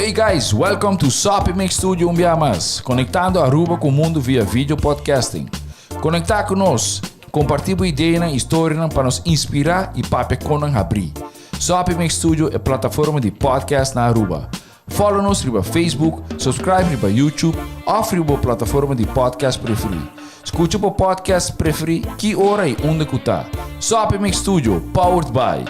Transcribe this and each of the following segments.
Hey guys, welcome to Sopi Studio Umbiamas, conectando Aruba com o mundo via vídeo podcasting. Conectar conosco, compartilhar ideias e histórias para nos inspirar e para conan abrir. Sopi Studio é plataforma de podcast na Aruba. Follow-nos no Facebook, subscribe no YouTube ou na plataforma de podcast preferida. Escute o podcast preferido que hora e onde que está. Sopi Studio, powered by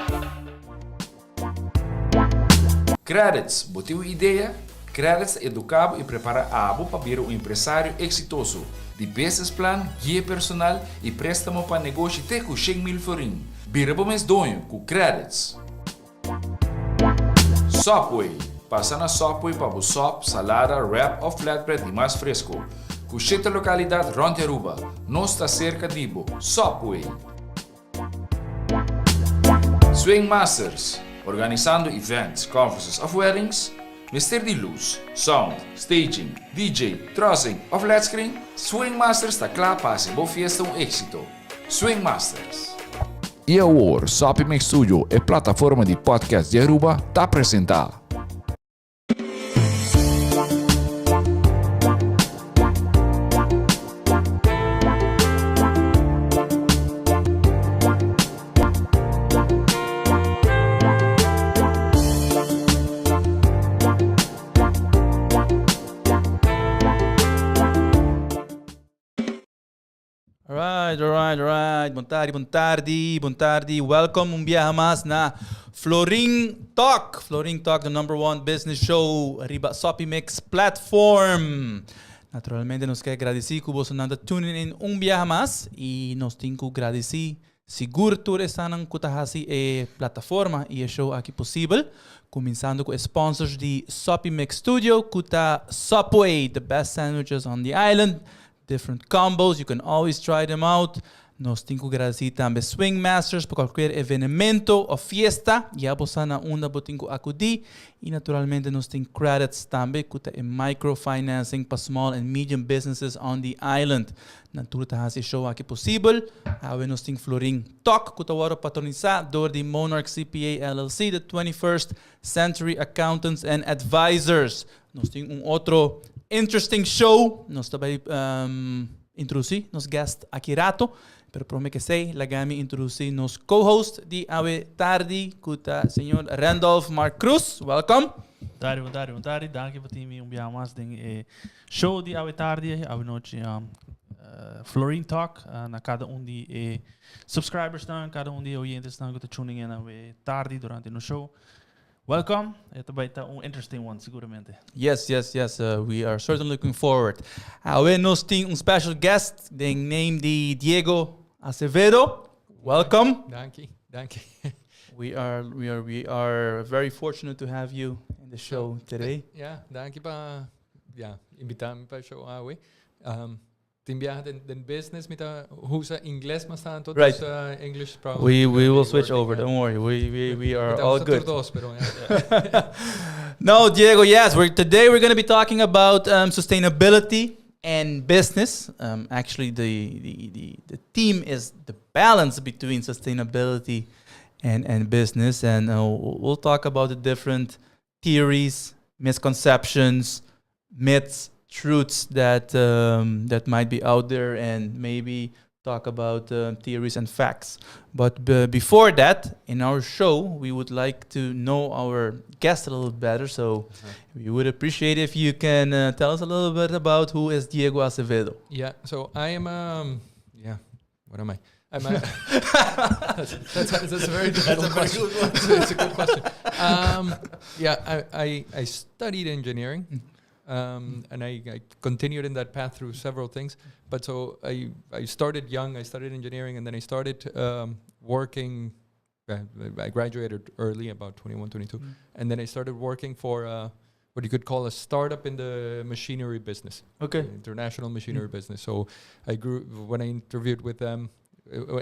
Qredits. Botou ideia? Qredits educa e prepara a abo para ser um empresário exitoso. De business plan, guia personal e préstamo para negócio até com 100,000 florin. Bira para mês donho com Qredits. Sopway. Passa na Sopway para o sop, salada, wrap ou flatbread e mais fresco. Com 7 localidades rond Aruba. Nós está cerca de Ibo. Sopway. SwingMasterz. Organizando events, conferences of weddings. Mister de luz, sound, staging, DJ, trussing of LED screen. SwingMasterz está claro para ser boa festa éxito. SwingMasterz. E agora, Sopi Studio é plataforma de podcast de Aruba, está apresentar. Alright. Bom tarde. Welcome mais na FLORIN Talk. FLORIN Talk, the number one business show arriba Sopi Mix platform. Naturalmente, nos quer agradecer que você anda tuning in mais e nos tem que agradecer seguro que está na plataforma e o show aqui possível. Começando com sponsors de Sopi Mix Studio, que está Subway, the best sandwiches on the island. Different combos, you can always try them out. Nós temos que agradecer também SwingMasterz para qualquer evento ou fiesta. Já você na onda tem que acudir. E naturalmente nós temos Qredits também, que é microfinancing para small and medium businesses on the island. Naturalmente, esse show aqui possível. Aí nós temos FLORIN Talk, que está patronizado por the Monarch CPA LLC, the 21st Century Accountants and Advisors. Nós temos outro interesting show. Nós também introduzir nos guest aqui rato. Pero prome que sei, lagami introduzir nos co-host de Awe Tardi, que é o senhor Randolph Mark Cruz. Welcome. Bom tarde. Dank voor die mais ding show de Awe Tardi. Awe noite FLORIN Talk. Na cada die subscribers staan, cada die oyentes staan, que tuning in Awe Tardi durante no show. Welcome. Ito ba interesting one, seguramente. Yes. We are certainly looking forward. We nos tem special guest, named Diego Acevedo. Welcome. Thank you. We are very fortunate to have you in the show today. Thank you pa invitar-me para show Awe. Timbiaha den business mit husa English mas staan tot Right. English probably. We will switch over. Don't worry. We are all good. No, Diego. Yes, today we're going to be talking about sustainability and business. Actually, the theme is the balance between sustainability and business, and we'll talk about the different theories, misconceptions, myths, truths that might be out there, and maybe talk about theories and facts. But before that, in our show, we would like to know our guest a little better. So we would appreciate if you can tell us a little bit about who is Diego Acevedo. Yeah, so I am what am I? I'm a that's a very difficult question. It's a good question. I studied engineering. And I continued in that path through several things. But so I started young. I studied engineering, and then I started working. I graduated early, about 21, 22. And then I started working for what you could call a startup in the machinery business. Okay. International machinery business. So I grew, when I interviewed with them,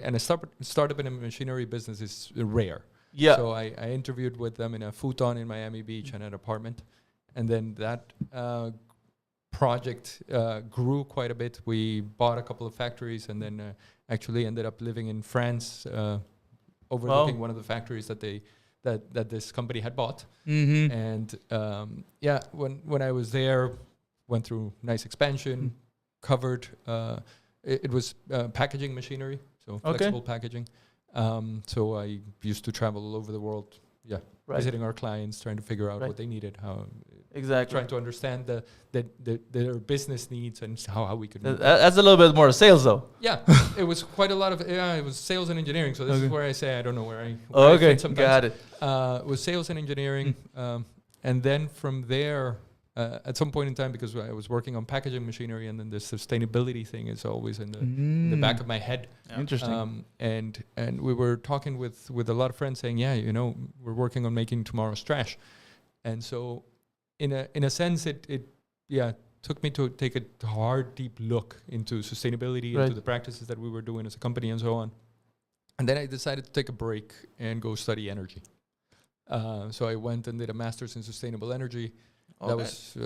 and a startup in a machinery business is rare. Yeah. So I interviewed with them in a futon in Miami Beach and an apartment. And then that project grew quite a bit. We bought a couple of factories, and then actually ended up living in France, overlooking one of the factories that they that this company had bought. Mm-hmm. And when I was there, went through nice expansion, covered. It was packaging machinery, so flexible packaging. So I used to travel all over the world, visiting our clients, trying to figure out what they needed, how trying to understand their business needs and how we could. That's a little bit more sales, though. Yeah, it was quite a lot of. It was sales and engineering. So this is where I say I don't know where I. Oh, okay, I fit got it. It was sales and engineering, and then from there. At some point in time, because I was working on packaging machinery, and then the sustainability thing is always in the back of my head. Yeah. Interesting. And we were talking with a lot of friends, saying, we're working on making tomorrow's trash. And so, in a sense, it took me to take a hard, deep look into sustainability, into the practices that we were doing as a company, and so on. And then I decided to take a break and go study energy. So I went and did a master's in sustainable energy. That was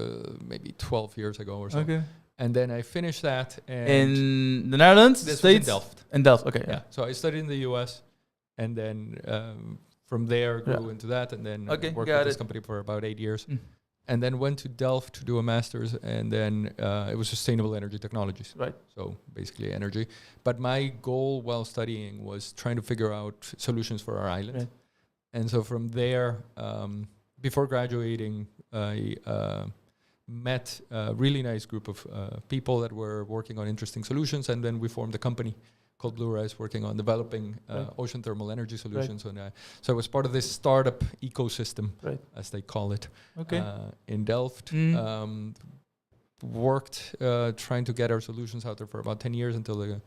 maybe 12 years ago or so. Okay. And then I finished that. And in the Netherlands? This States? was in Delft. In Delft, okay. Yeah. So I studied in the US, and then from there grew into that, and then worked with this company for about 8 years. And then went to Delft to do a master's, and then it was sustainable energy technologies. Right. So basically energy. But my goal while studying was trying to figure out solutions for our island. Right. And so from there, before graduating, I met a really nice group of people that were working on interesting solutions, and then we formed a company called Blue Rise, working on developing ocean thermal energy solutions. And so I was part of this startup ecosystem, as they call it, in Delft. Worked trying to get our solutions out there for about 10 years until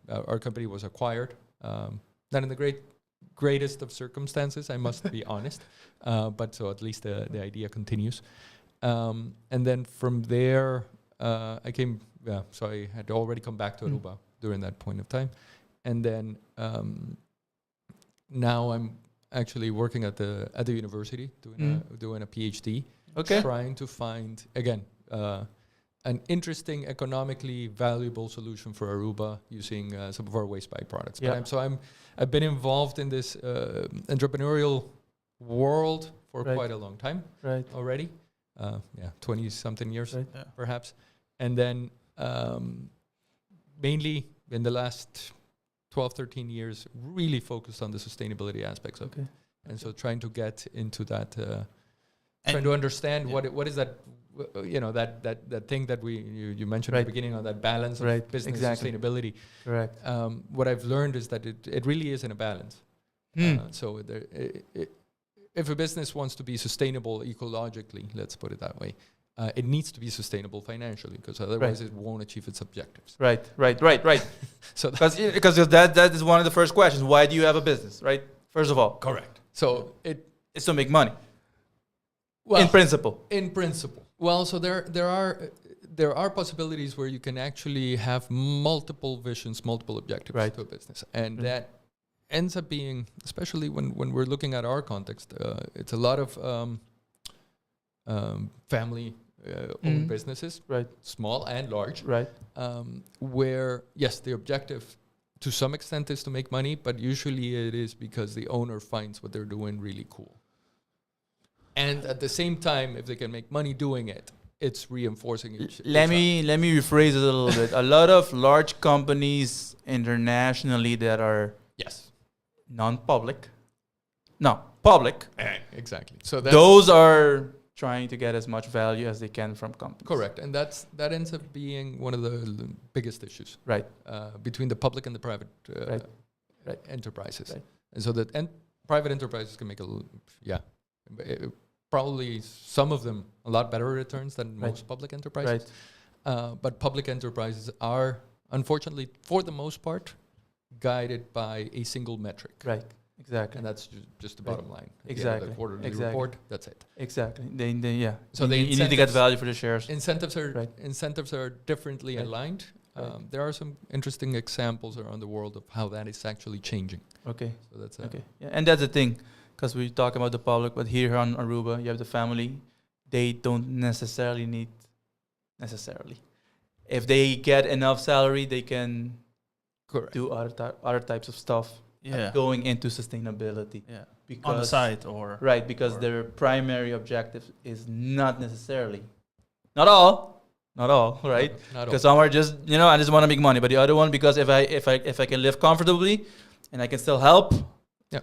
our company was acquired. Not in the greatest of circumstances, I must be honest, but so at least the idea continues. And then from there, I came. So I had already come back to Aruba during that point of time, and then now I'm actually working at the university doing a PhD, trying to find again an interesting, economically valuable solution for Aruba using some of our waste byproducts. Yeah. I've been involved in this entrepreneurial world for quite a long time already. 20-something years, perhaps. And then mainly in the last 12, 13 years, really focused on the sustainability aspects of it. And so trying to get into that, trying to understand what is that, that thing that you mentioned at the beginning, on that balance of business sustainability. Correct. What I've learned is that it really isn't a balance. So if a business wants to be sustainable ecologically, let's put it that way, it needs to be sustainable financially, because otherwise it won't achieve its objectives. Right. So because that is one of the first questions. Why do you have a business, right? First of all. Correct. So it's to make money. Well, in principle. Well, so there are possibilities where you can actually have multiple visions, multiple objectives to a business, and that ends up being, especially when we're looking at our context, it's a lot of family-owned businesses, small and large, where yes, the objective to some extent is to make money, but usually it is because the owner finds what they're doing really cool. And at the same time, if they can make money doing it, it's reinforcing it. Let me rephrase it a little bit. A lot of large companies internationally that are non-public, public. Exactly. So those are trying to get as much value as they can from companies. Correct, and that ends up being one of the biggest issues, between the public and the private enterprises. And so that private enterprises can make probably some of them a lot better returns than most public enterprises. But public enterprises are, unfortunately, for the most part, guided by a single metric. Exactly. And that's just the bottom line. Exactly. The quarterly report, that's it. Exactly. So you need to get value for the shares. Incentives are differently aligned. There are some interesting examples around the world of how that is actually changing. Okay. So that's and that's the thing, because we talk about the public, but here on Aruba, you have the family. They don't necessarily. If they get enough salary, they can do other types of stuff. Going into sustainability. because On the side or right, because or- their primary objective is not necessarily, not all, right? Not all. Because some are just, I just want to make money, but the other one, because if I can live comfortably and I can still help, Yeah.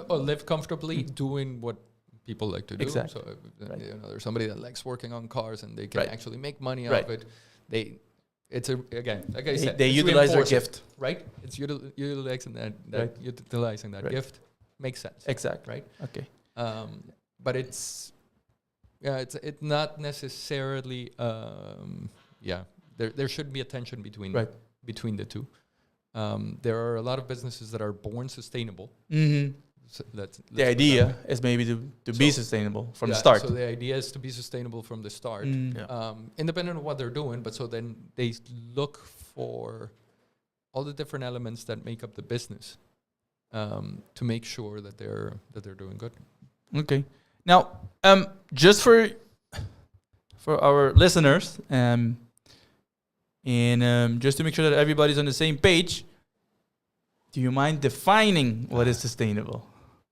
Or live comfortably doing what people like to do. Exactly. So Right. there's somebody that likes working on cars and they can Right. actually make money Right. out of it. It's again, like I said, they it's utilize their reinforcing, gift. right? It's utilizing that Right. utilizing that Right. gift makes sense, Exactly. right? Okay. But it's not necessarily there should be a tension between between the two. There are a lot of businesses that are born sustainable. Mm-hmm. So let's The put it that idea way. is maybe to be So- sustainable from the Yeah, start. So the idea is to be sustainable from the start, Mm. Yeah. independent of what they're doing. But so then they look for all the different elements that make up the business to make sure that they're doing good. Okay. Now, just for our listeners, and just to make sure that everybody's on the same page, do you mind defining what is sustainable?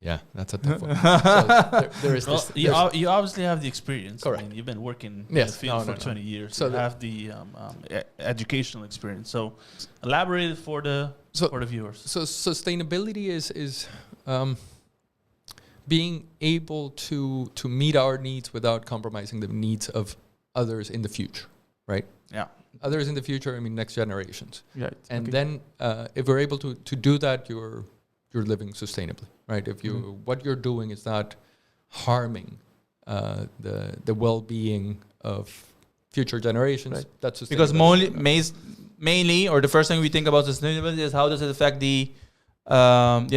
Yeah, that's a tough one. So there is Well, this. you obviously have the experience. Correct. I mean, you've been working in Yes. the field No, for no. 20 years. So So you the- have the educational experience. So elaborate it for the viewers. So sustainability is being able to meet our needs without compromising the needs of others in the future, right? Yeah. Others in the future, I mean next generations. Right. And then if we're able to do that, you're living sustainably, right? If you what you're doing is not harming the well-being of future generations, Right. that's Because sustainability. mainly, or the first thing we think about sustainability is how does it affect the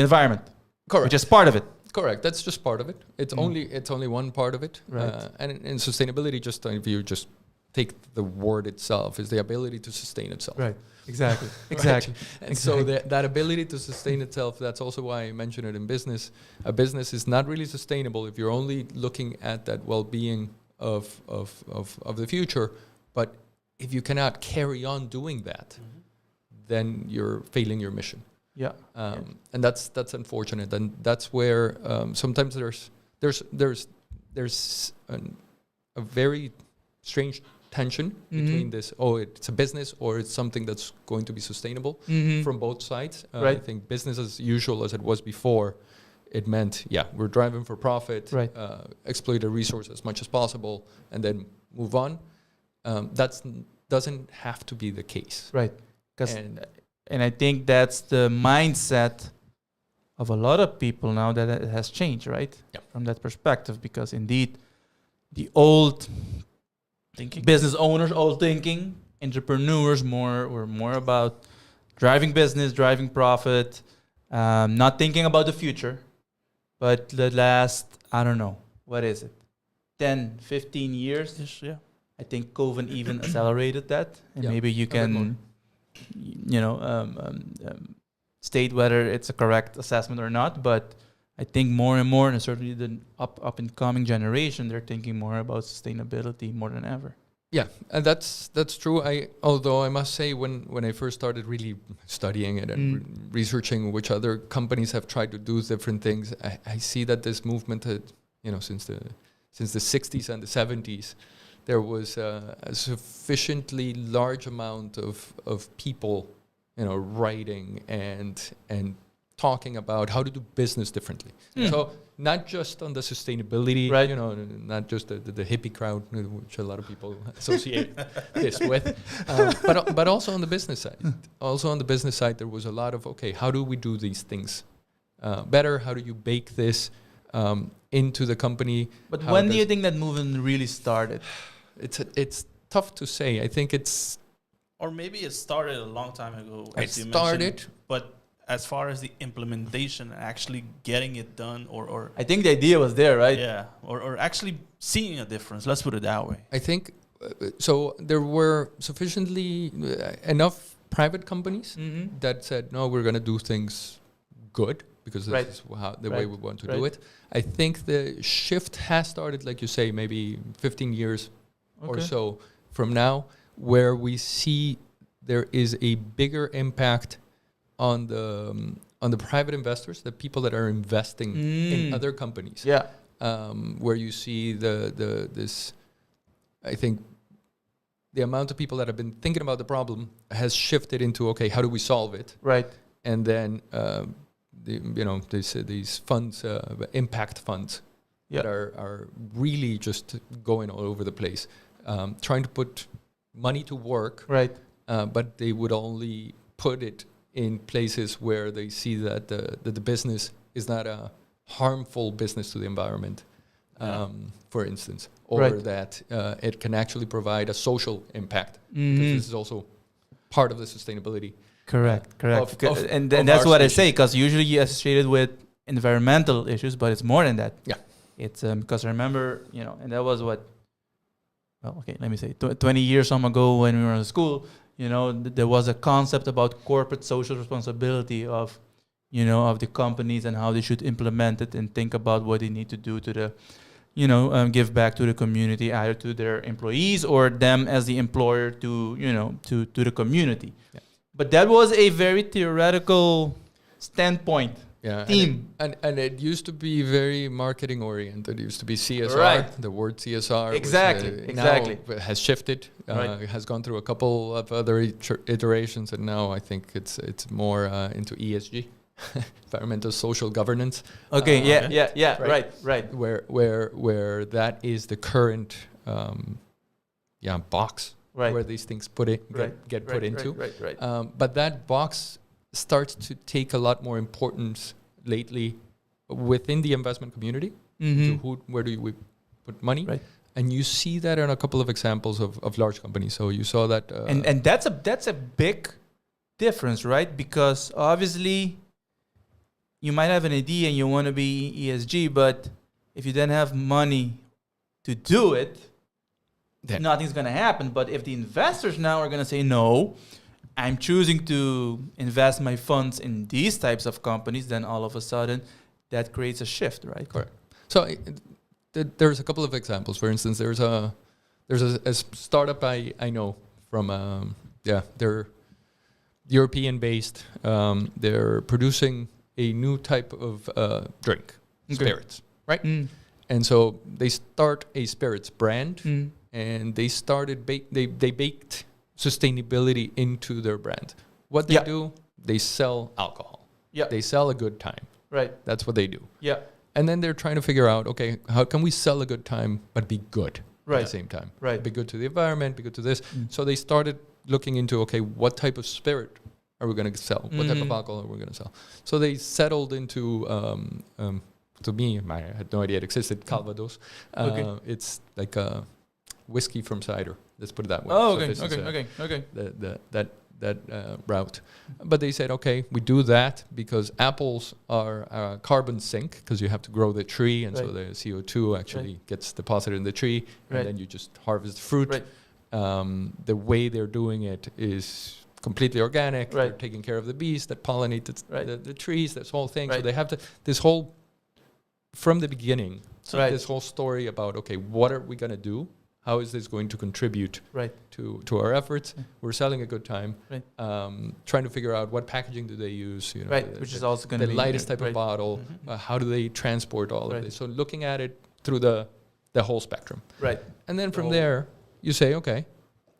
environment, Correct. which is part of it. Correct. That's just part of it. It's only one part of it. Right. And in sustainability, just if you just take the word itself, is the ability to sustain itself. Right. Exactly. Right? Exactly. And so that ability to sustain itself, that's also why I mention it in business. A business is not really sustainable if you're only looking at that well-being of the future. But if you cannot carry on doing that, then you're failing your mission. Yeah. And that's unfortunate, and that's where sometimes there's a very strange tension between this. Oh, it's a business, or it's something that's going to be sustainable from both sides. Right. I think business as usual, as it was before, it meant we're driving for profit, Right. Exploit the resource as much as possible, and then move on. That doesn't have to be the case. Right. And And I think that's the mindset of a lot of people now, that it has changed, right? Yeah. From that perspective, because indeed, the old Thinking. business owners, old thinking, entrepreneurs were more about driving business, driving profit, not thinking about the future. But the last, I don't know, what is it? 10, 15 years, Yeah. I think COVID even accelerated that. And Yeah, maybe you a bit more. can, state whether it's a correct assessment or not. But I think more and more, and certainly the up and coming generation, they're thinking more about sustainability more than ever. Yeah, and that's true. Although I must say, when I first started really studying it and researching which other companies have tried to do different things, I see that this movement had, since the 60s and the 70s, there was a sufficiently large amount of people, writing and talking about how to do business differently. So not just on the sustainability, Right. Not just the hippie crowd, which a lot of people associate this with, but also on the business side. Also on the business side, there was a lot of, okay, how do we do these things better? How do you bake this into the company? But How when do you does- think that movement really started? It's tough to say. I think it's Or maybe it started a long time ago. It as you started. mentioned, but as far as the implementation and actually getting it done, or I think the idea was there, right? yeah, or actually seeing a difference. Let's put it that way. I think so. There were sufficiently enough private companies Mm-hmm. that said, no, we're going to do things good because this Right. is the way Right. we want to do Right. it. I think the shift has started, like you say, maybe 15 years or Okay. so from now, where we see there is a bigger impact on on the private investors, the people that are investing in other companies. Yeah. Where you see this, I think, the amount of people that have been thinking about the problem has shifted into, okay, how do we solve it? Right. And then these funds, impact funds, that are really just going all over the place, trying to put money to work. Right. But they would only put it in places where they see that the business is not a harmful business to the environment, for instance, or that it can actually provide a social impact, because this is also part of the sustainability. Correct. And of that's our what I species. say, because usually you associate it with environmental issues, but it's more than that. Yeah. It's because I remember, and that was what, well, okay, let me say, 20 years ago when we were in school, there was a concept about corporate social responsibility of the companies and how they should implement it and think about what they need to do to give back to the community, either to their employees or them as the employer to the community. Yeah. But that was a very theoretical standpoint. Yeah, Team. And it used to be very marketing oriented. It used to be CSR. Right. The word CSR Exactly. now has shifted. It has gone through a couple of other iterations, and now I think it's more into ESG, environmental social governance. Okay. Right. Where that is the current box where these things get put into. Right. But that box starts to take a lot more importance lately within the investment community. So where do we put money? Right. And you see that in a couple of examples of large companies. So you saw that, and that's a big difference, right? Because obviously you might have an idea and you want to be ESG, but if you then have money to do it, then nothing's going to happen. But if the investors now are going to say, no, I'm choosing to invest my funds in these types of companies, then all of a sudden that creates a shift, right? Correct. So there's a couple of examples. For instance, there's a startup I know from they're European based. They're producing a new type of drink, spirits, right? And so they start a spirits brand, and they started they baked sustainability into their brand. What they do, they sell alcohol. Yeah. They sell a good time. Right. That's what they do. Yeah. And then they're trying to figure out, okay, how can we sell a good time but be good at the same time? Right. Be good to the environment, be good to this. So they started looking into, okay, what type of spirit are we going to sell? What type of alcohol are we going to sell? So they settled into, to me, I had no idea it existed, Calvados. It's like a whiskey from cider. Let's put it that way. Oh, so okay. That route. But they said, okay, we do that because apples are a carbon sink, because you have to grow the tree, and so the CO2 actually gets deposited in the tree, and then you just harvest fruit. Right. The way they're doing it is completely organic. They're taking care of the bees that pollinate the trees, this whole thing. So they have this whole, from the beginning, this whole story about, okay, what are we going to do? How is this going to contribute to our efforts? We're selling a good time. Trying to figure out what packaging do they use. Which is also going to be the lightest type of bottle. How do they transport all of this? So looking at it through the whole spectrum. Right. And then from there, you say, okay,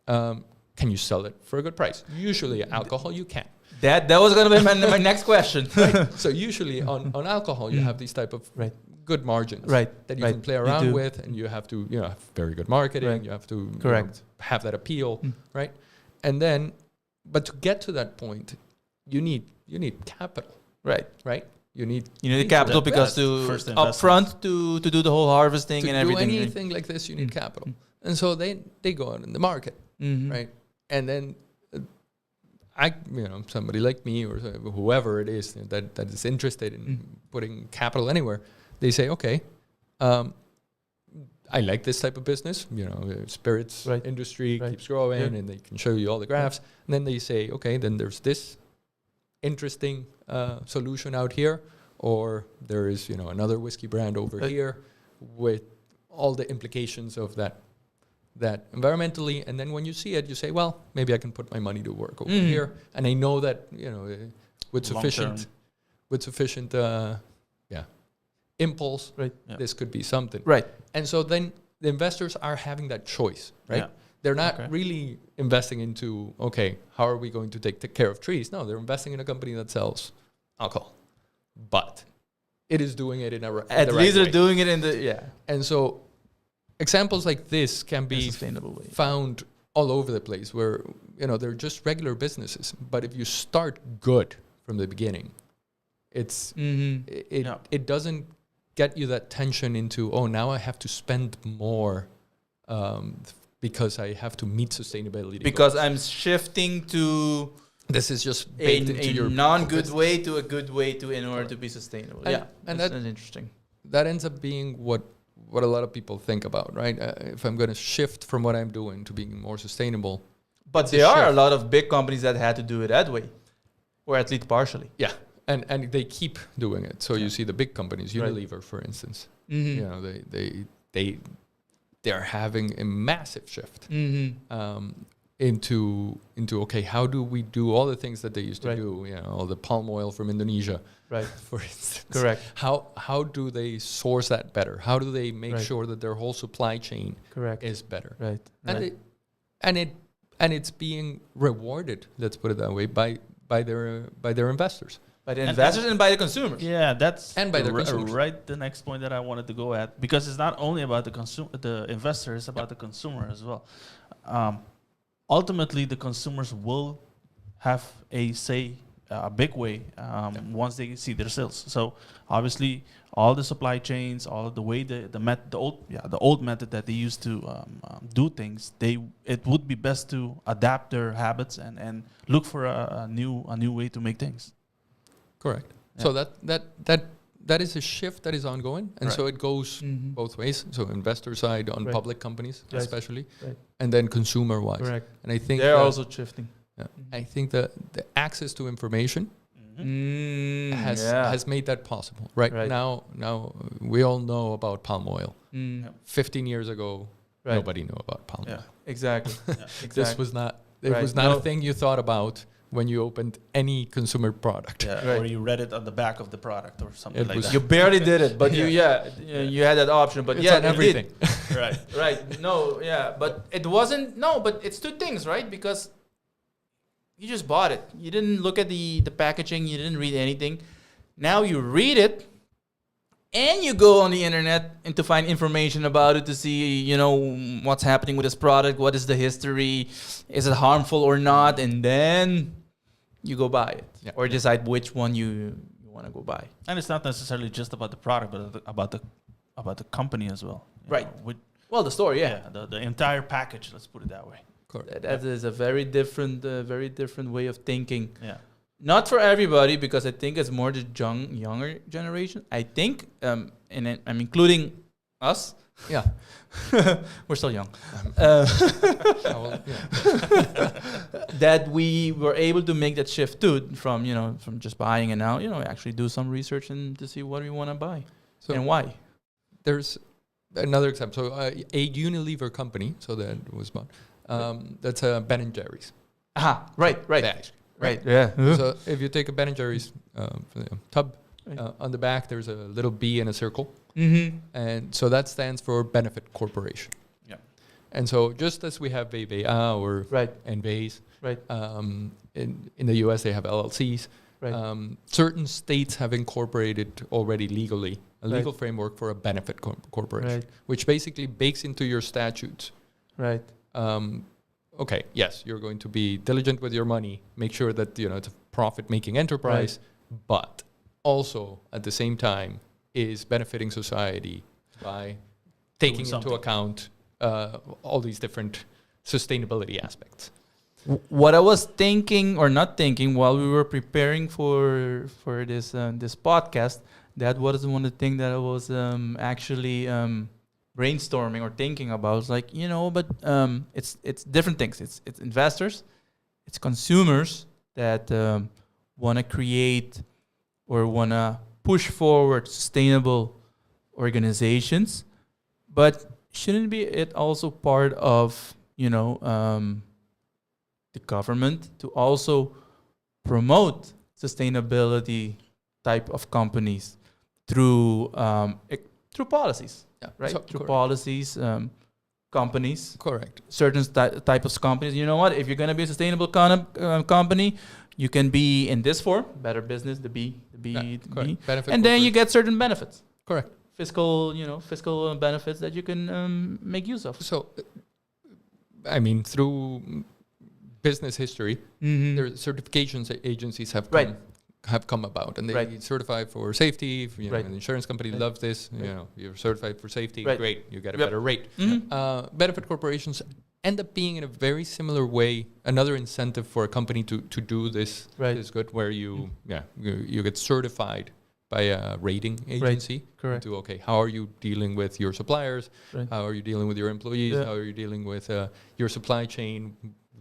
can you sell it for a good price? Usually alcohol, you can. That was going to be my next question. So usually on alcohol, you have these type of good margins that you can play around with, and you have to have very good marketing. You have to have that appeal, right? And then, but to get to that point, you need capital, right? You need the capital because upfront to do the whole harvesting and everything. To do anything like this, you need capital, and so they go out in the market, right? And then somebody like me or whoever it is that is interested in putting capital anywhere, they say, okay, I like this type of business. Spirits industry keeps growing, and they can show you all the graphs. And then they say, okay, then there's this interesting solution out here, or there is another whiskey brand over here with all the implications of that environmentally. And then when you see it, you say, well, maybe I can put my money to work over here, and I know that with with sufficient impulse, Right. Yeah. this could be something. Right. And so then the investors are having that choice, right? Yeah. They're not Okay. really investing into, okay, how are we going to take care of trees? No, they're investing in a company that sells alcohol. But it is doing it in At the least right they're way. doing it in the And so examples like this can be sustainable way. found all over the place where, they're just regular businesses. But if you start good from the beginning, it Yeah. it doesn't get you that tension into, oh, now I have to spend more because I have to meet sustainability Because goals. I'm shifting to This is just baked into a your non-good business. way to a good way in order to be sustainable. And- and that's that- interesting. That ends up being what a lot of people think about, right? If I'm going to shift from what I'm doing to being more sustainable. But It's a there are a shift. lot of big companies that had to do it that way, or at least partially. Yeah. And they keep doing it. So you see the big companies, Right. Unilever, for instance, Mm-hmm. they're having a massive shift Mm-hmm. into okay, how do we do all the things that they used to Right. do? All the palm oil from Indonesia, Right. for instance. Correct. How do they source that better? How do they make Right. sure that their whole supply chain Correct. is better? Right. And Right. it's being rewarded. Let's put it that way by their investors. By the investors and by the consumers. Yeah, that's And by the consumers. right. The next point that I wanted to go at, because it's not only about the investor, it's about the consumer as well. Ultimately, the consumers will have a say, a big way, once they see their sales. So obviously, all the supply chains, all of the way the old method that they used to do things, it would be best to adapt their habits and look for a new way to make things. Correct. Yeah. So that is a shift that is ongoing, and so it goes Mhm. both ways. So investor side on Right. public companies, Right. especially, Right. and then consumer wise. Correct. And I think They're that- also shifting. yeah, I think that the access to information has made that possible. Right, Right. now we all know about palm oil. Mm. 15 years ago, Right. nobody knew about palm Yeah. oil. Exactly. Yeah. This was not. It Right. was not No. a thing you thought about when you opened any consumer product. Yeah, Right. or you read it on the back of the product or something It like was- that. You barely did it, but you had that option. But It's yeah, on you everything. did. Right. Right. No, yeah, but it wasn't. No, but it's two things, right? Because you just bought it. You didn't look at the packaging. You didn't read anything. Now you read it, and you go on the internet and to find information about it to see, what's happening with this product. What is the history? Is it harmful or not? And then you go buy it, Yeah. or decide which one you want to go buy. And it's not necessarily just about the product, but about the company as well. You Right. know, with, Well, the story, the entire package. Let's put it that way. Correct. That is a very different way of thinking. Yeah. Not for everybody, because I think it's more the younger generation. I think, and I'm including us. Yeah. We're still young. Well, yeah. That we were able to make that shift too, from just buying and now actually do some research and to see what we want to buy So and why. there's another example. So a Unilever company, so that was bought. That's Ben and Jerry's. Aha, right. Right. Yeah. So if you take a Ben and Jerry's tub, Right. on the back there's a little B in a circle, Mm-hmm. and so that stands for Benefit Corporation. Yeah. And So just as we have VVA or right. NV's, Right. in the US they have LLCs. Right. Certain states have incorporated already legally a Right. legal framework for a benefit corporation, Right. which basically bakes into your statutes. Right. Okay, yes, you're going to be diligent with your money, make sure that it's a profit-making enterprise, but also at the same time is benefiting society by taking into something. account all these different sustainability aspects. What I was thinking or not thinking while we were preparing for this podcast, that was one of the things that I was actually brainstorming or thinking about. It's like, but it's different things. It's investors, it's consumers that want to create or want to push forward sustainable organizations, but shouldn't be it also part of the government to also promote sustainability type of companies through through policies, right? So, Through correct. policies, companies, Correct. certain type of companies. You know what? If you're going to be a sustainable company, you can be in this form, Better Business, the B, Correct. Benefit and then you corporate. get certain benefits, Correct. fiscal benefits that you can make use of. So, I mean, through business history, there certifications agencies have Right. come about, and they Right. certify for safety. If, Right. an insurance company Right. loves this. Right. You're certified for safety. Right. Great, you get a Yep. better rate. Mhm. Benefit corporations end up being in a very similar way another incentive for a company to do this. Right. Is good, where you get certified by a rating agency. Correct. To how are you dealing with your suppliers? Right. How are you dealing with your employees? Yeah. How are you dealing with your supply chain?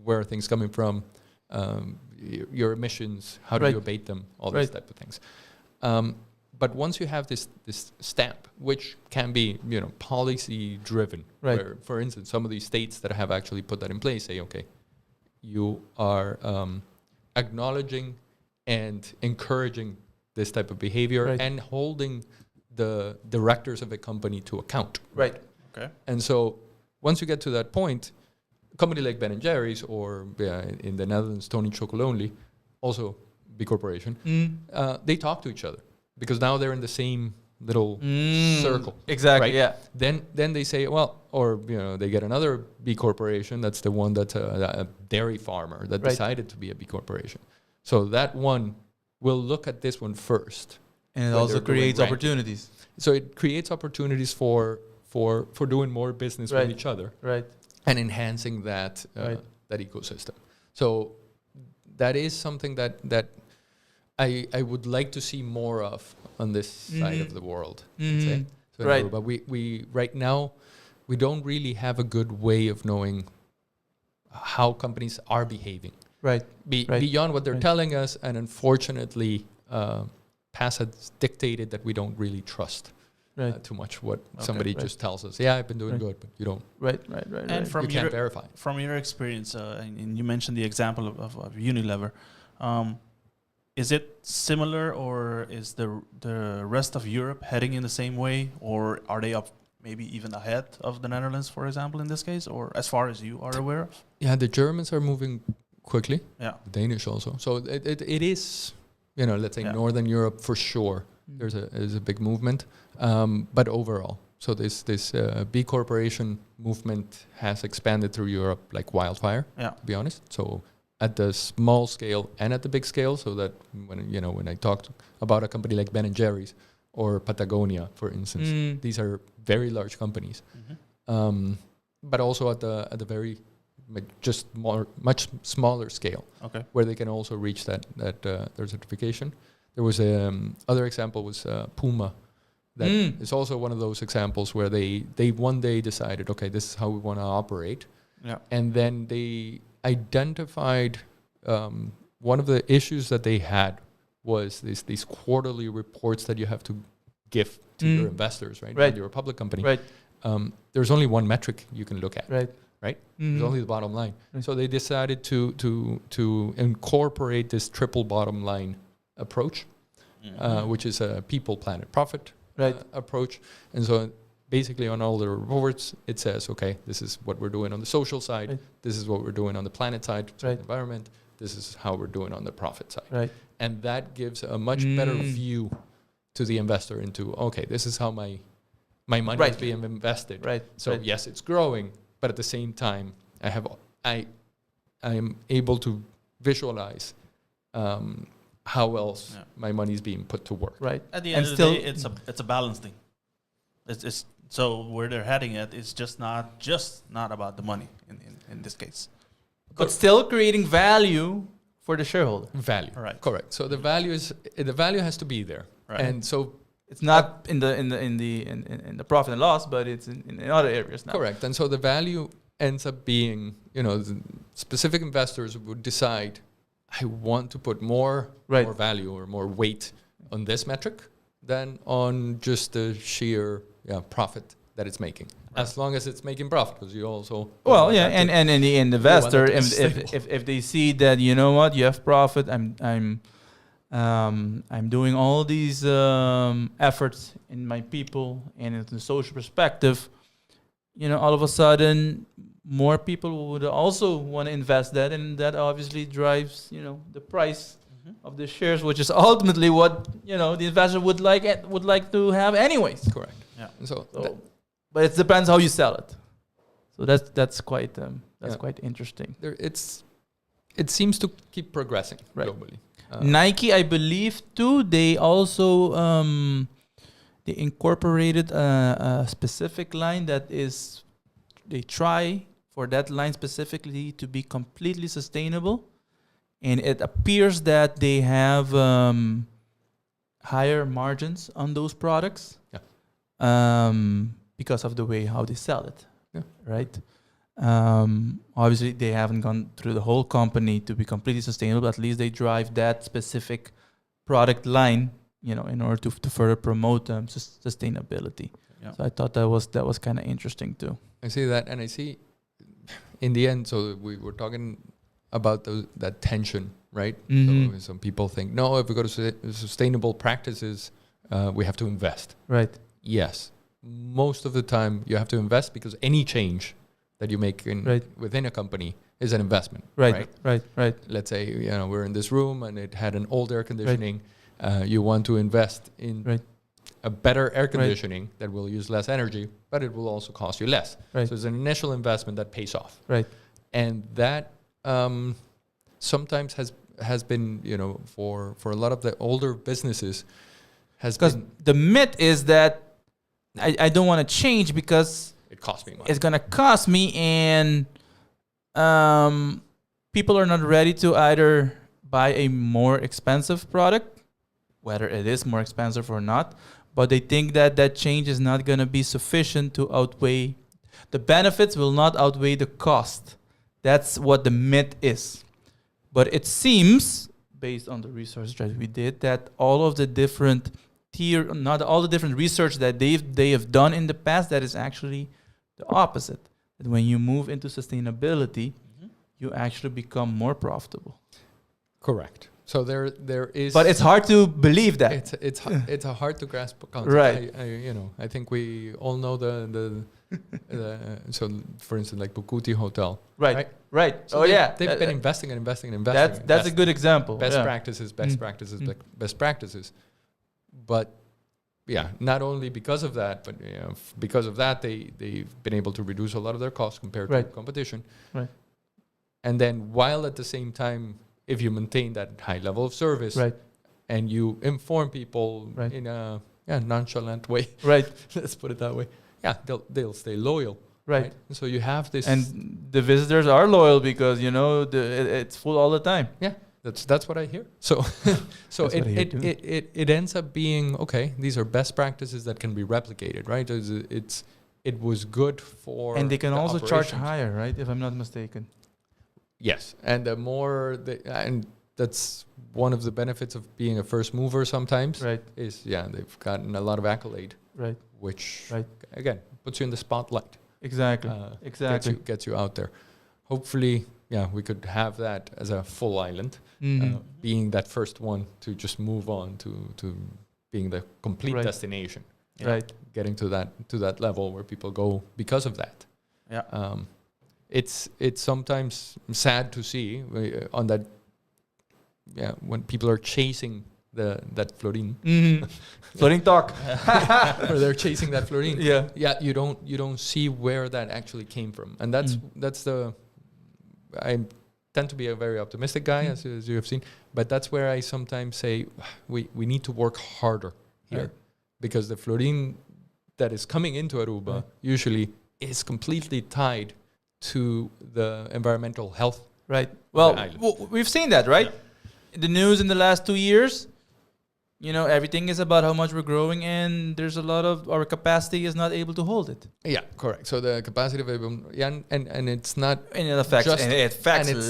Where are things coming from? Your emissions? How do Right. you abate them? All Right. these type of things. But once you have this stamp, which can be policy driven, Right. where, for instance, some of these states that have actually put that in place say, okay, you are acknowledging and encouraging this type of behavior Right. and holding the directors of a company to account. Right. Okay. And so once you get to that point, a company like Ben & Jerry's or in the Netherlands, Tony Chocolonely, also B Corporation, they talk to each other because now they're in the same little circle. Exactly. Right? Yeah. Then they say, well, or they get another B Corporation. That's the one that's a dairy farmer that Right. decided to be a B Corporation. So that one will look at this one first. And it when also they're doing creates ranking. opportunities. So it creates opportunities for doing more business Right. with each other Right. and enhancing that Right. that ecosystem. So that is something that I would like to see more of on this side of the world. I'd say. So in Right. Aruba, we right now we don't really have a good way of knowing how companies are behaving Right. Right. beyond what they're Right. telling us, and unfortunately, past has dictated that we don't really trust Right. too much what Okay. somebody Right. just tells us. Yeah, I've been doing Right. good, but you don't. Right. Right. Right. And right. from You can't your verify. from your experience, and you mentioned the example of Unilever, is it similar, or is the rest of Europe heading in the same way, or are they up maybe even ahead of the Netherlands, for example, in this case, or as far as you are aware of? Yeah, the Germans are moving quickly. Yeah. The Danish also. So it is, let's say Yeah. Northern Europe for sure. There's a big movement, but overall, so this B Corporation movement has expanded through Europe like wildfire. Yeah. To be honest, so at the small scale and at the big scale, so that when I talked about a company like Ben & Jerry's or Patagonia, for instance, these are very large companies, but also at the very much smaller scale, Okay. where they can also reach their certification. There was other example was Puma, that is also one of those examples where they one day decided, okay, this is how we want to operate, Yeah. and then they identified one of the issues that they had was these quarterly reports that you have to give to your investors, right? Right. When you're a public company. Right. There's only one metric you can look at. Right. Right? There's only the bottom line. Right. So they decided to incorporate this triple bottom line approach, which is a people, planet, profit Right. approach. And so basically on all the reports, it says, okay, this is what we're doing on the social side. Right. This is what we're doing on the planet side, so Right. the environment. This is how we're doing on the profit side. Right. And that gives a much better view to the investor into, okay, this is how my money Right. is being invested. Right. So right. yes, it's growing, but at the same time, I am able to visualize how else my money is being put to work. Right. At the And end of the still- day, it's a balance thing. It's so where they're heading at is just not about the money in this case. But still creating value for the shareholder. Value, Right. correct. So the value has to be there, Right. and so It's not in the profit and loss, but it's in other areas now. correct. And so the value ends up being, the specific investors would decide, I want to put more value or more weight on this metric than on just the sheer profit that it's making. As long as it's making profit, because you also Well, yeah, and in the end, investor, that is stable. if they see that, you know what, you have profit, I'm I'm doing all these efforts in my people and in the social perspective. All of a sudden, more people would also want to invest that, and that obviously drives, the price of the shares, which is ultimately what the investor would like to have anyways. Correct. Yeah. And so, But it depends how you sell it. So that's quite quite interesting. it seems to keep progressing Right. globally. Nike, I believe too. They also they incorporated a specific line that is. They try for that line specifically to be completely sustainable, and it appears that they have higher margins on those products. Because of the way how they sell it. Yeah. Right. Obviously, they haven't gone through the whole company to be completely sustainable, but at least they drive that specific product line, in order to further promote sustainability. Yeah. So I thought that was kind of interesting too. I see that, and I see in the end. So we were talking about that tension, right? Mhm. So some people think, no, if we go to sustainable practices, we have to invest. Right. Yes, most of the time you have to invest because any change that you make within a company is an investment. Right. Let's say we're in this room and it had an old air conditioning. You want to invest in a better air conditioning that will use less energy, but it will also cost you less. Right. So it's an initial investment that pays off. Right. And that sometimes has been for a lot of the older businesses has Because been the myth is that I don't want to change because it costs me money. it's gonna cost me, and people are not ready to either buy a more expensive product, whether it is more expensive or not, but they think that change is not gonna be sufficient to outweigh the benefits. Will not outweigh the cost. That's what the myth is. But it seems, based on the research that we did, that all of the different not all the different research that they have done in the past, that is actually the opposite. That when you move into sustainability, you actually become more profitable. Correct. So there is, But it's hard to believe that. it's a hard to grasp concept. Right. I think we all know the so for instance like Bukuti Hotel. Right. So they've been investing and investing and investing. That's a good example. Best practices, best practices. But not only because of that, but because of that, they've been able to reduce a lot of their costs compared to competition. Right. And then while at the same time, if you maintain that high level of service, and you inform people in a nonchalant way, let's put it that way, they'll stay loyal. Right. So you have this, and the visitors are loyal because it's full all the time. Yeah. That's what I hear. So it ends up being okay. These are best practices that can be replicated, right? It was good for, and they can also charge operations. higher, right? If I'm not mistaken. Yes, and the more and that's one of the benefits of being a first mover. Sometimes, is they've gotten a lot of accolade, which again puts you in the spotlight. Exactly. Gets you out there. Hopefully. Yeah, we could have that as a full island, being that first one to just move on to being the complete destination. Getting to that level where people go because of that. Yeah. It's sometimes sad to see on that. Yeah, when people are chasing that Florin. Florin Talk. Or they're chasing that Florin. Yeah. You don't see where that actually came from, and that's the. I tend to be a very optimistic guy, as you have seen, but that's where I sometimes say we need to work harder here, because the Florin that is coming into Aruba usually is completely tied to the environmental health. Right. Well, we've seen that, right? In the news in the last 2 years, everything is about how much we're growing, and there's a lot of our capacity is not able to hold it. Yeah, correct. So the capacity of and it's not, and it affects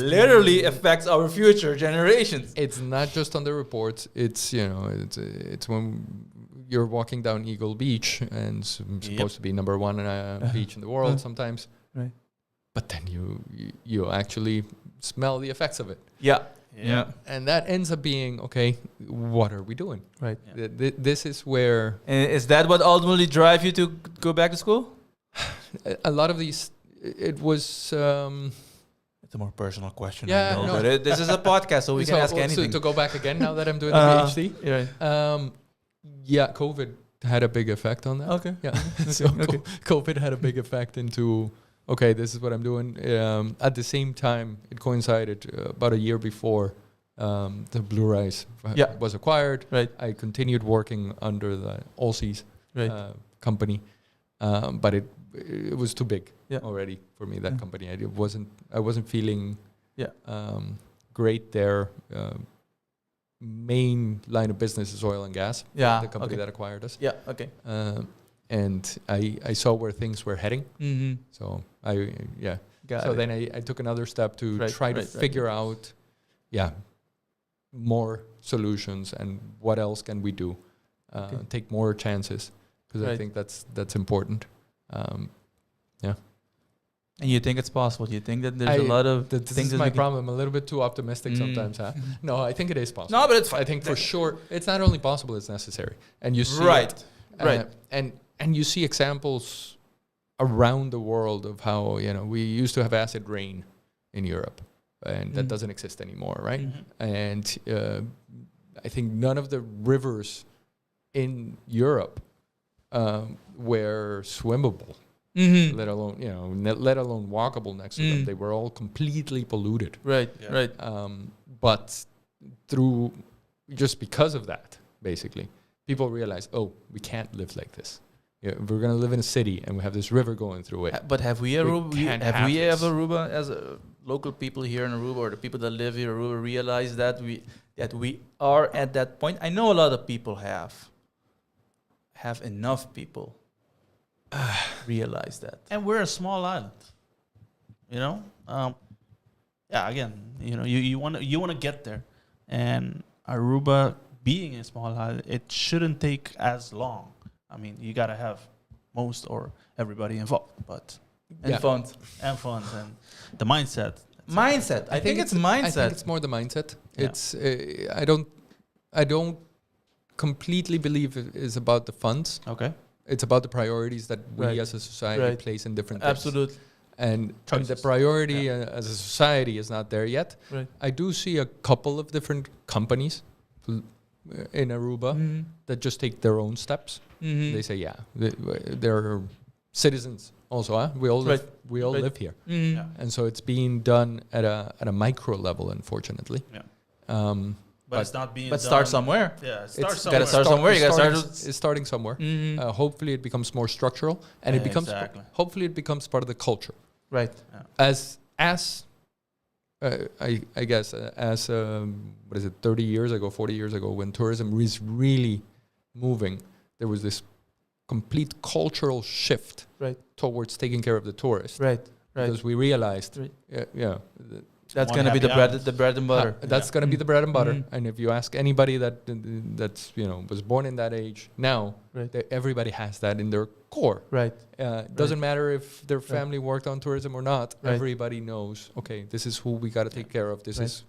literally affects our future generations. It's not just on the reports. It's it's when you're walking down Eagle Beach and supposed to be number one beach in the world sometimes. Right. But then you actually smell the effects of it. Yeah. And that ends up being, okay, what are we doing? Right. This is where... And is that what ultimately drive you to go back to school? A lot of these, it was... It's a more personal question. Yeah, I know, no. but this is a podcast, so we can ask anything. So to go back again, now that I'm doing the PhD, Right. COVID had a big effect on that. Okay. Yeah. So COVID had a big effect into, okay, this is what I'm doing. At the same time, it coincided about a year before the Blue Rise was acquired. Right. I continued working under the Allseas company, but it was too big already for me, that company. I wasn't feeling great there. Main line of business is oil and gas. The company that acquired us. Yeah. Okay. And I saw where things were heading. Mm-hmm. So Then I took another step to try to figure out, more solutions and what else can we do, take more chances, because I think that's important. And you think it's possible? You think that there's a lot of this things? Is my problem. I'm a little bit too optimistic sometimes. Huh? No, I think it is possible. No, but it's fine. I think for sure it's not only possible; it's necessary. And you see right. And you see examples around the world of how we used to have acid rain in Europe, and that doesn't exist anymore, right? Mm-hmm. And I think none of the rivers in Europe were swimmable. Mm-hmm. let alone walkable next to them. They were all completely polluted. Right, right. But just because of that, basically, people realize, we can't live like this. We're going to live in a city and we have this river going through it. But have we ever, Aruba, as local people here in Aruba, or the people that live here in Aruba, realize that we are at that point? I know a lot of people have enough people realize that. And we're a small island, again, you want to get there, and Aruba being a small island, it shouldn't take as long. I mean, you gotta have most or everybody involved, but funds and the mindset. I think it's mindset. I think it's more the mindset. Yeah. It's I don't completely believe it is about the funds. Okay. It's about the priorities that we as a society place in different things. Absolutely. And the priority as a society is not there yet. Right. I do see a couple of different companies in Aruba that just take their own steps. Mm-hmm. They say, they're citizens also. Huh? We all live here. Mm-hmm. Yeah. And so it's being done at a micro level, unfortunately. Yeah. But it's not being. But start somewhere. Yeah, gotta start somewhere. You gotta start. It's starting somewhere. Mm-hmm. Hopefully, it becomes more structural, and it becomes. Hopefully, it becomes part of the culture. Right. Yeah. I guess 30 years ago, 40 years ago, when tourism was really moving, there was this complete cultural shift towards taking care of the tourist. Right. Because we realized, that's going to be the bread and butter. That's going to be the bread and butter. Mm-hmm. And if you ask anybody that's was born in that age now, everybody has that in their core. Right. Doesn't matter if their family worked on tourism or not. Right. Everybody knows. Okay, this is who we got to take care of. This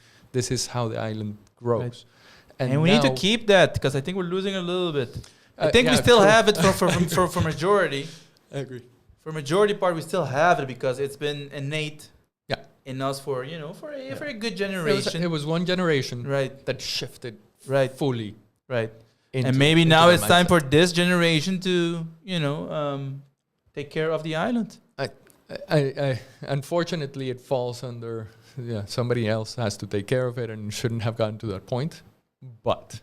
is how the island grows. Right. And we need to keep that, because I think we're losing a little bit. I think we still have it for majority. I agree. For majority part, we still have it because it's been innate. In us for a good generation. It was one generation that shifted fully. Right. And maybe now it's time for this generation to, take care of the island. I unfortunately it falls under somebody else has to take care of it and shouldn't have gotten to that point. But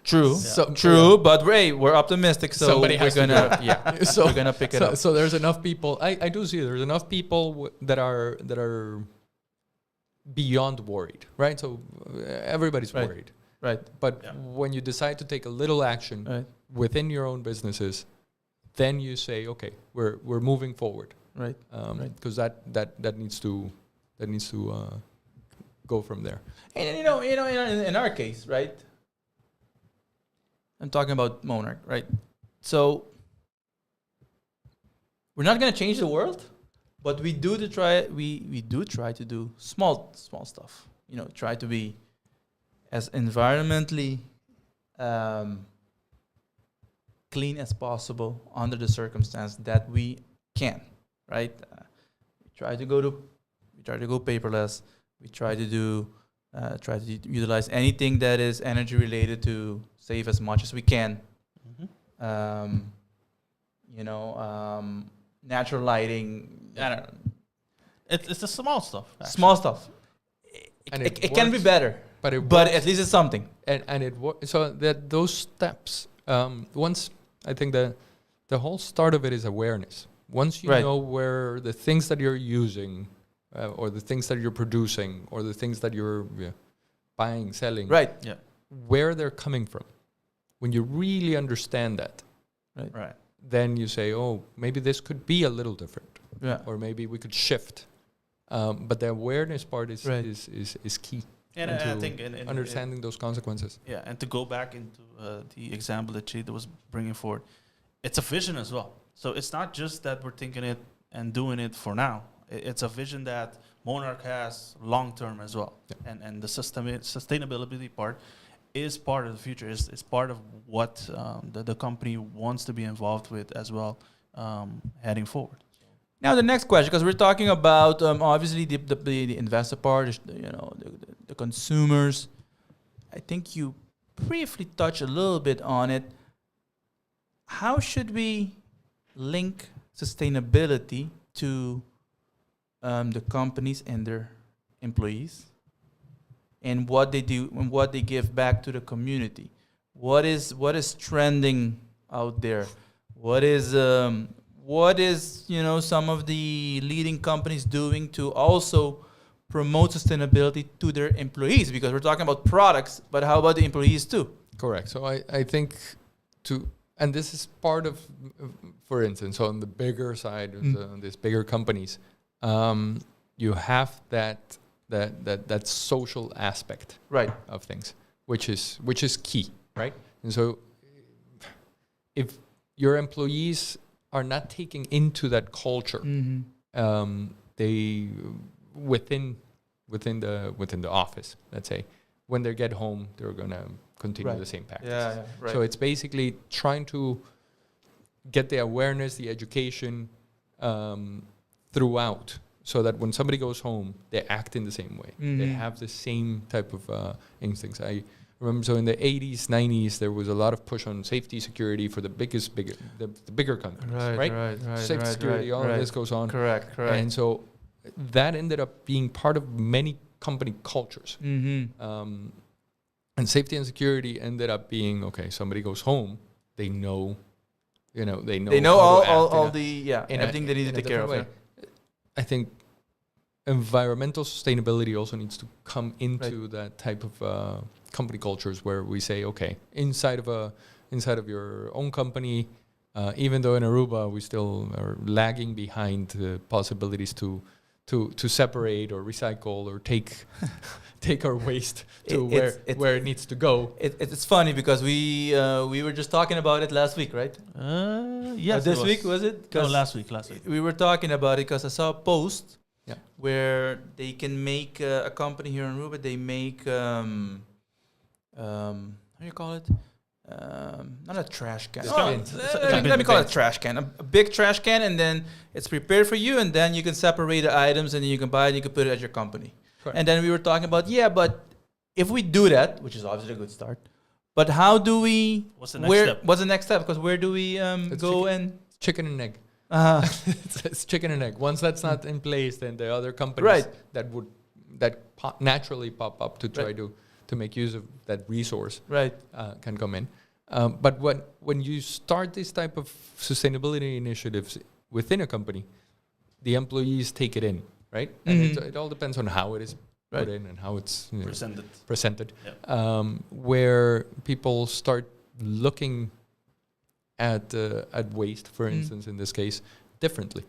True. True, but we're optimistic, so we're gonna we're gonna pick it up. So there's enough people. I do see there's enough people that are beyond worried, right? So everybody's worried, right? But when you decide to take a little action within your own businesses, then you say, okay, we're moving forward, right? Because that needs to go from there. And in our case, right? I'm talking about Monarch, right? So we're not going to change the world, But we do to try. We do try to do small stuff. Try to be as environmentally clean as possible under the circumstance that we can. Right? We try to go paperless. We try to utilize anything that is energy related to save as much as we can. Natural lighting. I don't know. It's the small stuff. Actually. Small stuff. And It can be better, but works. at least it's something. And it works. So that those steps. Once I think the whole start of it is awareness. Once you know where the things that you're using, or the things that you're producing, or the things that you're buying, selling, where they're coming from. When you really understand that, right, then you say, oh, maybe this could be a little different, Yeah. or maybe we could shift. But the awareness part is key. And I think in understanding those consequences. Yeah, and to go back into the example that Qredits was bringing forward, it's a vision as well. So it's not just that we're thinking it and doing it for now. It's a vision that Monarch has long term as well. Yeah. And the sustainability part is part of the future. It's part of what the company wants to be involved with as well, heading forward. Now the next question, because we're talking about obviously the investor part, the consumers. I think you briefly touched a little bit on it. How should we link sustainability to the companies and their employees, and what they do and what they give back to the community? What is trending out there? What is some of the leading companies doing to also promote sustainability to their employees? Because we're talking about products, but how about the employees too? Correct. So I think and this is part of, for instance, on the bigger side of these bigger companies, you have that social aspect of things, which is key, right? And so if your employees are not taking into that culture, they within the office, let's say, when they get home, they're gonna continue the same practice. Yeah, right. So it's basically trying to get the awareness, the education throughout, so that when somebody goes home, they act in the same way. They have the same type of instincts. I remember, so in the 80s, 90s, there was a lot of push on safety, security for the bigger companies, right? Safety, security, all of this goes on. Correct. And so that ended up being part of many company cultures. And safety and security ended up being, okay, somebody goes home, they know all the everything they need to take care of. I think environmental sustainability also needs to come into that type of company cultures, where we say, okay, inside of your own company, even though in Aruba we still are lagging behind the possibilities to separate or recycle or take our waste to where it needs to go. It's funny because we were just talking about it last week, right? Yes. This week, was it? No, last week. We were talking about it because I saw a post where they can make a company here in Aruba. They make how do you call it? Not a trash can. Let me call it a trash can. A big trash can, and then it's prepared for you, and then you can separate the items, and then you can buy it, and you can put it at your company. Correct. And then we were talking about, but if we do that, which is obviously a good start, but how do we... What's the next step? What's the next step? Because where do we chicken and egg. It's chicken and egg. Once that's not in place, then the other companies that naturally pop up to try to make use of that resource can come in. But when you start this type of sustainability initiatives within a company, the employees take it in, right? And it all depends on how it is put in and how it's presented. Yeah. Where people start looking at waste, for instance, in this case, differently.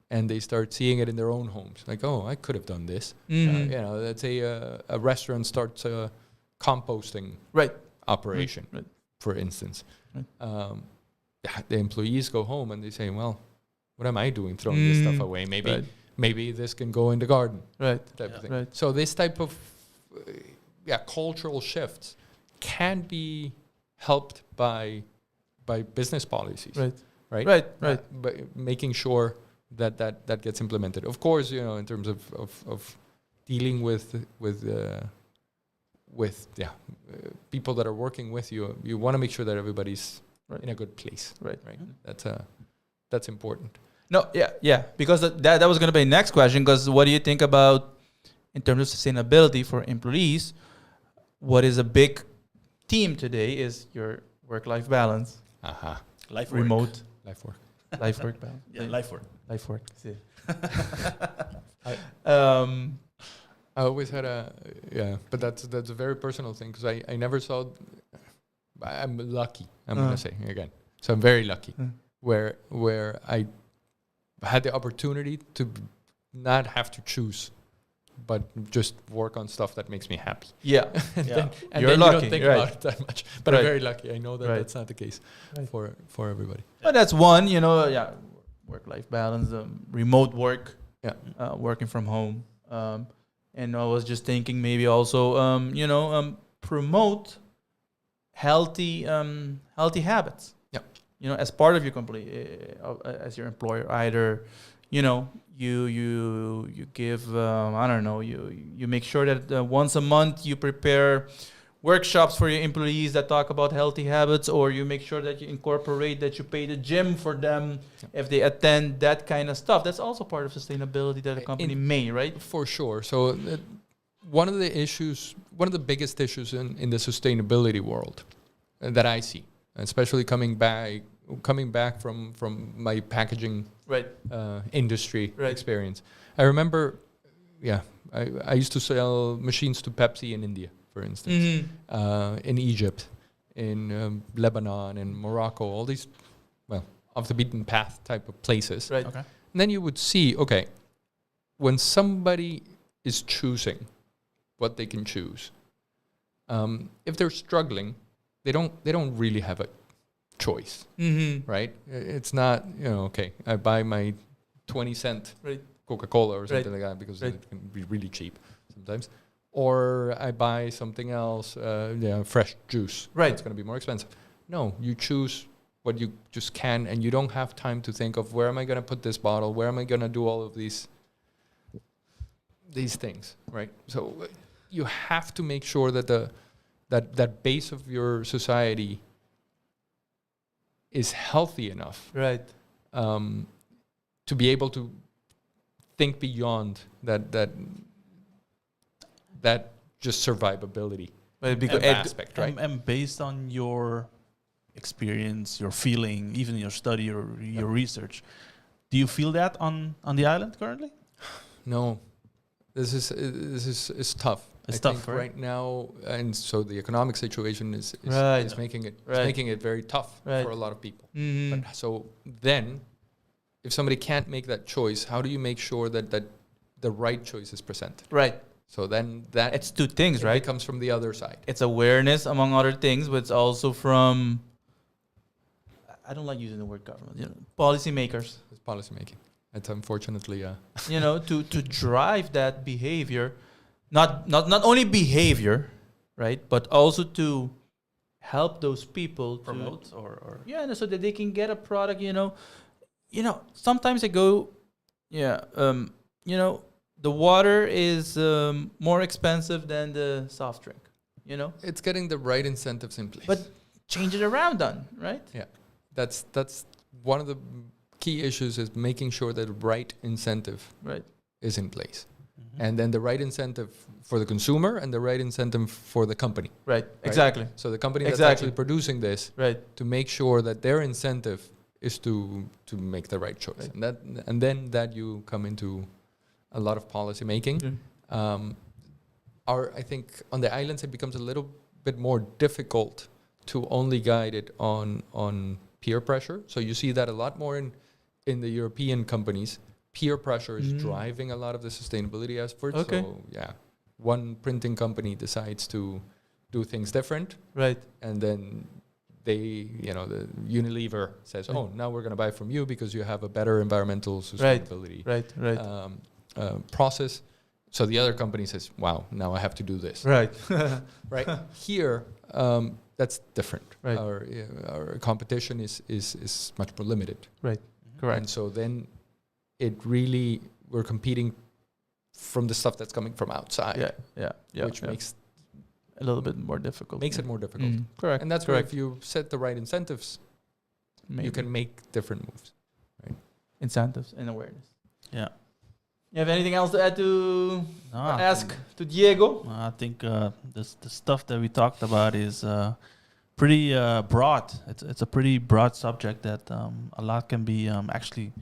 And they start seeing it in their own homes. Like, oh, I could have done this. Let's say a restaurant starts a composting operation, for instance. The employees go home and they say, well, what am I doing throwing this stuff away? Maybe this can go in the garden. Right. Type of thing. Right. So this type of cultural shifts can be helped by business policies. Right. But making sure that gets implemented. Of course, in terms of dealing with people that are working with you, you want to make sure that everybody's in a good place. Right. That's important. No, yeah. Because that was going to be the next question. Because what do you think about, in terms of sustainability for employees, what is a big theme today is your work-life balance. Life work. Remote. Life work. Life work balance. Yeah, life work. Life work. See. I always had but that's a very personal thing because I never saw. I'm lucky. I'm gonna say again. So I'm very lucky, where I had the opportunity to not have to choose, but just work on stuff that makes me happy. Yeah, and You're then lucky, you don't think about it that much. But I'm very lucky. I know that that's not the case for everybody. But that's one, work-life balance, remote work, working from home. And I was just thinking maybe also, promote healthy habits. Yeah. As part of your company, as your employer, either, you give, you make sure that once a month you prepare workshops for your employees that talk about healthy habits, or you make sure that you incorporate that you pay the gym for them if they attend, that kind of stuff. That's also part of sustainability that a company may, right? For sure. So one of the biggest issues in the sustainability world that I see, especially coming back from my packaging industry experience. I remember, I used to sell machines to Pepsi in India, for instance, in Egypt, in Lebanon, in Morocco, all these, off the beaten path type of places. Right. Okay. And then you would see, when somebody is choosing what they can choose, if they're struggling, they don't really have a choice, right? It's not, I buy my 20-cent Coca-Cola or something like that because it can be really cheap sometimes. Or I buy something else, fresh juice. Right. It's going to be more expensive. No, you choose what you just can, and you don't have time to think of where am I going to put this bottle, where am I going to do all of these things, right? So you have to make sure that that base of your society is healthy enough, Right. To be able to think beyond that just survivability aspect, right? And based on your experience, your feeling, even your study or your research, do you feel that on the island currently? No, this is tough. It's I tough, think right now, and so the economic situation is making it making it very tough for a lot of people. But so then, if somebody can't make that choice, how do you make sure that the right choice is presented? Right. So then that It's two things, right? It comes from the other side. It's awareness, among other things, but it's also from, I don't like using the word government, policymakers. It's policy making. It's unfortunately, to drive that behavior, not only behavior, right, but also to help those people Promote or so that they can get a product. Sometimes I go, the water is more expensive than the soft drink. it's getting the right incentives in place. But change it around, then, right? Yeah, that's one of the key issues is making sure that the right incentive is in place. And then the right incentive for the consumer and the right incentive for the company. Right. Exactly. So the company that's actually producing this, to make sure that their incentive is to make the right choice. And then that you come into a lot of policy making. I think on the islands it becomes a little bit more difficult to only guide it on peer pressure. So you see that a lot more in the European companies. Peer pressure is driving a lot of the sustainability efforts. Okay. So one printing company decides to do things different, Right. and then they, the Unilever says, oh, now we're going to buy from you because you have a better environmental sustainability process. So the other company says, wow, now I have to do this. Right. Right. Here, that's different. Right. Our competition is much more limited. Right. Correct. And so then we're competing from the stuff that's coming from outside. Which makes a little bit more difficult. Makes it more difficult. Correct. And that's where if you set the right incentives, you can make different moves. Right. Incentives and awareness. Yeah. You have anything else to add to ask to Diego? I think the stuff that we talked about is pretty broad. It's a pretty broad subject that a lot can be actually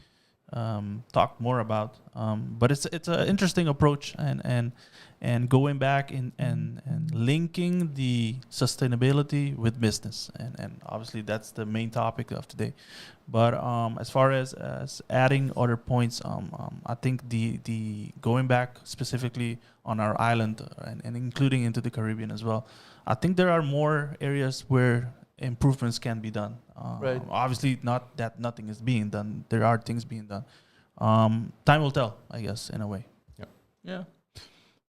talked more about. But it's an interesting approach and going back and linking the sustainability with business. And obviously that's the main topic of today. But as far as adding other points, I think the going back specifically on our island and including into the Caribbean as well, I think there are more areas where improvements can be done. Right. Obviously not that nothing is being done. There are things being done. Time will tell, I guess, in a way. Yeah.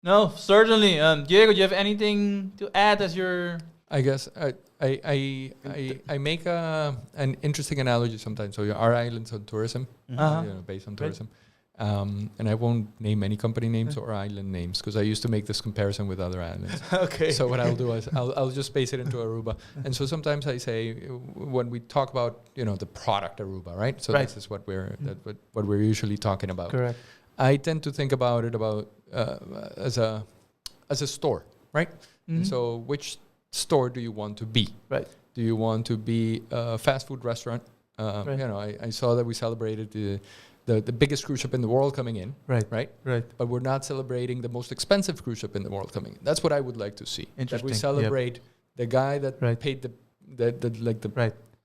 No, certainly. Diego, do you have anything to add as your... I guess I make an interesting analogy sometimes. So our islands on tourism, based on tourism. And I won't name any company names or island names because I used to make this comparison with other islands. Okay. So what I'll do is I'll just base it into Aruba. And so sometimes I say when we talk about the product Aruba, right? So this is what we're usually talking about. Correct. I tend to think about it as a store, right? And so which store do you want to be? Right. Do you want to be a fast food restaurant? I saw that we celebrated the biggest cruise ship in the world coming in. Right. But we're not celebrating the most expensive cruise ship in the world coming in. That's what I would like to see. That we celebrate the guy that paid the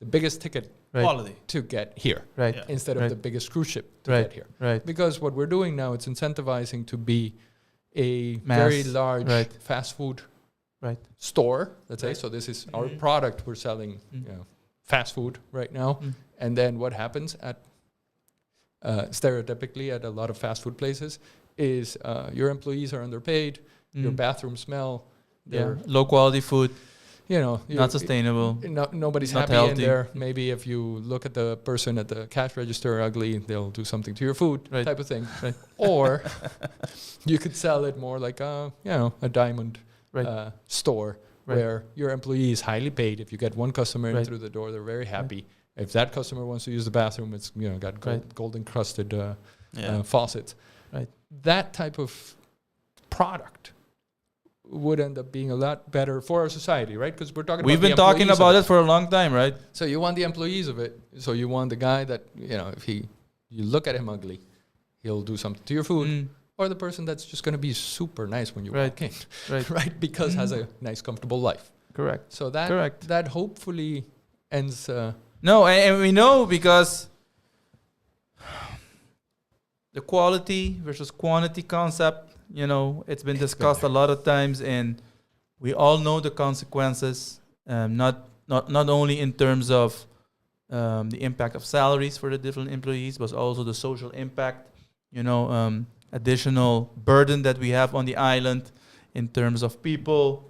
biggest ticket quality to get here, instead of the biggest cruise ship to get here. Right. Because what we're doing now, it's incentivizing to be a very large fast food store, let's say. So this is our product. We're selling fast food right now. And then what happens at stereotypically at a lot of fast food places is your employees are underpaid, your bathrooms smell, low quality food. Not sustainable. Nobody's not happy healthy. in there. Maybe if you look at the person at the cash register ugly, they'll do something to your food, type of thing. Right. Or you could sell it more like a diamond store where your employee is highly paid. If you get one customer in through the door, they're very happy. If that customer wants to use the bathroom, it's got gold encrusted faucets. Right. That type of product would end up being a lot better for our society, right? Because we've been talking about it for a long time, right? So you want the employees of it. So you want the guy that if you look at him ugly, he'll do something to your food, or the person that's just going to be super nice when you walk in, right? Because has a nice, comfortable life. Correct. So that hopefully ends. No, and we know because the quality versus quantity concept. It's been discussed a lot of times, and we all know the consequences. Not only in terms of the impact of salaries for the different employees, but also the social impact. Additional burden that we have on the island in terms of people,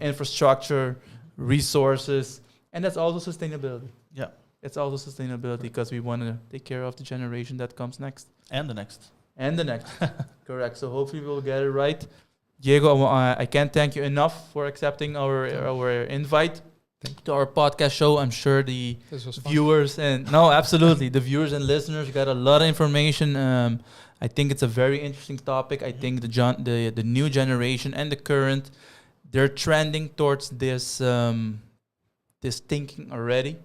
infrastructure, resources, and that's also sustainability. Yeah, it's also sustainability because we want to take care of the generation that comes next and the next. Correct. So hopefully we'll get it right. Diego, I can't thank you enough for accepting our invite to our podcast show. I'm sure the viewers the viewers and listeners got a lot of information. I think it's a very interesting topic. I think the new generation and the current, they're trending towards this this thinking already.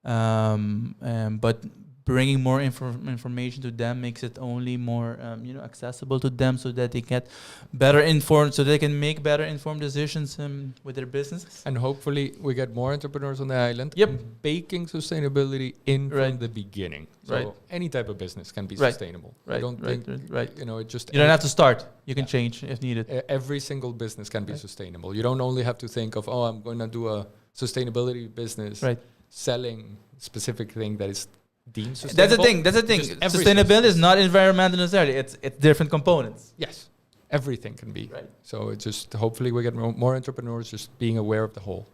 But bringing more information to them makes it only more accessible to them, so that they get better informed, so they can make better informed decisions with their businesses. And hopefully we get more entrepreneurs on the island. Baking sustainability in from the beginning. So any type of business can be sustainable. I don't think it just you don't have to start. You can change if needed. Every single business can be sustainable. You don't only have to think of I'm going to do a sustainability business Right. selling specific thing that is deemed That's sustainable. the thing. Just every Sustainability is business. not environmental necessarily. It's different components. Yes, everything can be. Right. So it's just hopefully we get more entrepreneurs just being aware of the whole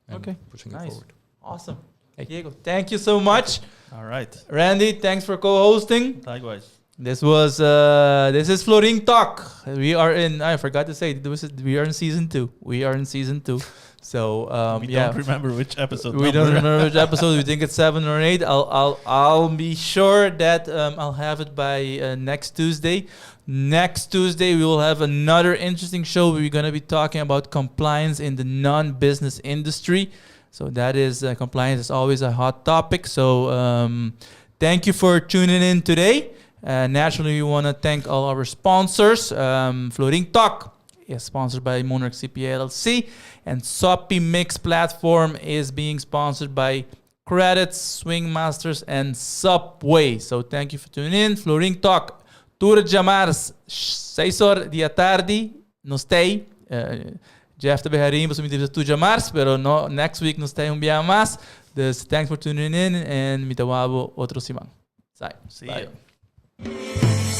and Okay, pushing nice. it forward. Awesome. Hey. Diego, thank you so much. All right. Randy, thanks for co-hosting. Likewise. This is FLORIN Talk. We are in. I forgot to say we are in season 2. We are in season 2. So We yeah. don't remember which episode. We don't remember which episode. We think it's 7 or 8. I'll be sure that I'll have it by next Tuesday. Next Tuesday we will have another interesting show. We're gonna be talking about compliance in the non-business industry. So that is compliance is always a hot topic. So thank you for tuning in today. Naturally, we want to thank all our sponsors. FLORIN Talk is sponsored by Monarch CPA LLC, and Sopi Mix platform is being sponsored by Qredits, SwingMasterz, and Subway. So thank you for tuning in. FLORIN Talk, tour de Jamars, 6 horas da tarde, no stay. Jeff também harimos me dizer tu Jamars, pero no next week no stay mais. Dus thanks for tuning in and mitawabo outro simang. See Bye. you.